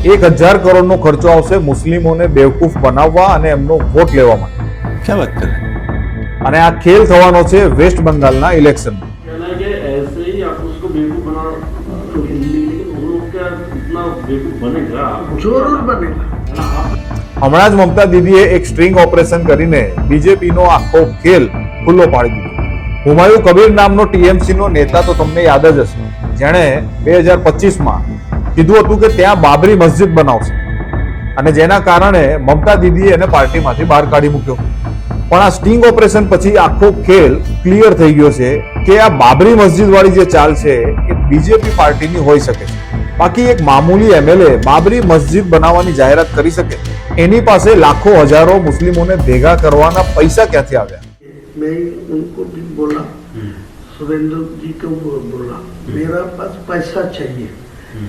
1000 કરોડનો ખર્ચો આવશે મુસ્લિમોને બેવકૂફ બનાવવા અને એમનો વોટ લેવા માટે। क्या बात कर रहे हैं? અને આ ખેલ થવાનો છે વેસ્ટ બંગાળના ઇલેક્શનમાં। कहना है कि ऐसे ही आप उसको बेवकूफ बना लेकिन वो लोग क्या इतना बेवकूफ बनेगा? जरूर बनेगा। હમણાં જ મમતા દીદીએ એક સ્ટ્રિંગ ઓપરેશન કરીને બીજેપીનો આખો ખેલ ખુલ્લો પાડી દીધો। હુમાયુ કબીર નામનો ટીએમસીનો નેતા તો તમને યાદ જ હશે, જેણે 2025માં કીધું હતું કે ત્યાં બાબરી મસ્જિદ બનાવશે અને જેના કારણે મમતા દીદીએ એને પાર્ટીમાંથી બહાર કાઢી મૂક્યો। પણ આ સ્ટિંગ ઓપરેશન પછી આખો ખેલ ક્લિયર થઈ ગયો છે કે આ બાબરી મસ્જિદ વાળી જે ચાલ છે એ બીજેપી પાર્ટીની હોઈ શકે છે। બાકી એક મામૂલી એમએલએ બાબરી મસ્જિદ બનાવવાની જાહેરાત કરી શકે? એની પાસે લાખો હજારો મુસ્લિમોને ભેગા કરવાના પૈસા ક્યાંથી આવ્યા? मैं उनको भी बोला, सुरेंद्र जी को बोला, मेरा पास पैसा चाहिए।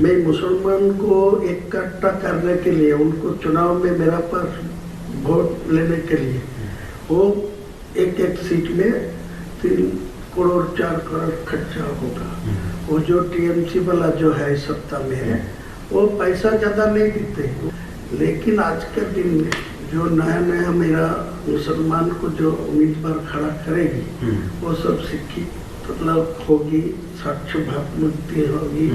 मैं मुसलमान को इकट्ठा करने के लिए, उनको चुनाव में मेरा पास वोट लेने के लिए, वो एक सीट में 3 करोड़ 4 करोड़ खर्चा होगा। वो जो टीएमसी वाला जो है सत्ता में है, वो पैसा ज़्यादा नहीं देते। लेकिन आज के दिन में जो नया नया मेरा मुसलमान को जो उम्मीदवार खड़ा करेगी, वो सब शिक्षित मतलब होगी, साक्ष्य भावमुक्ति होगी,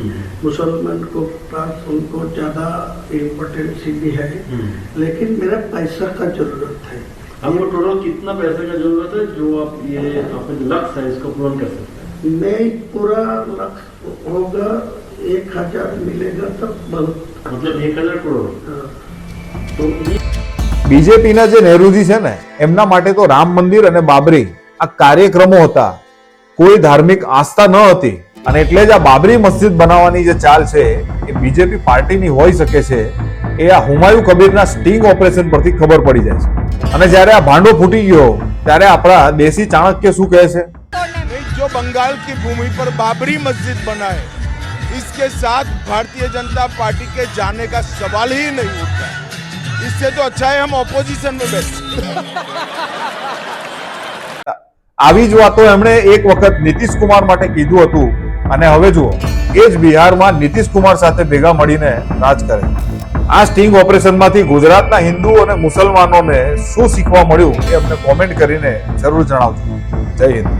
मुसलमान को पास उनको ज़्यादा इम्पोर्टेंस भी है। लेकिन मेरा पैसा का जरूरत है। आपको टोटल कितना पैसे का जरूरत है जो आप ये अपने लक्ष्य है इसको पूर्ण कर सकते हैं? मैं पूरा लक्ष्य होगा 1000 मिलेगा तब बहुत। मतलब 1000 करोड़। तो ये બીજેપીના જે નેહરુજી છે ને, એમના માટે તો રામ મંદિર અને બાબરી આ કાર્યક્રમો હતા, કોઈ ધાર્મિક આસ્થા ન હતી। અને એટલે જ આ બાબરી મસ્જિદ બનાવવાની જે ચાલ છે એ બીજેપી પાર્ટીની હોઈ શકે છે, એ આ હુમાયુ કબીરના સ્ટિંગ ઓપરેશન પરથી ખબર પડી જાય છે। અને જ્યારે આ ભાંડો ફૂટી ગયો ત્યારે આપણા દેશી ચાણક્ય શું કહે છે? जो बंगाल की भूमि पर बाबरी मस्जिद बनाए, इसके साथ भारतीय जनता पार्टी के जाने का सवाल ही नहीं उठता। इससे तो अच्छा है हम ऑपोजिशन में बैठे। આવી જ વાતો એમણે એક વખત નીતિશ કુમાર માટે કીધું હતું અને હવે જુઓ એ જ બિહારમાં નીતિશ કુમાર સાથે ભેગા મળીને રાજ કરે। આ સ્ટિંગ ઓપરેશનમાંથી ગુજરાતના હિન્દુ અને મુસલમાનોને શું શીખવા મળ્યું એ અમને કોમેન્ટ કરીને જરૂર જણાવજો। જય હિન્દ।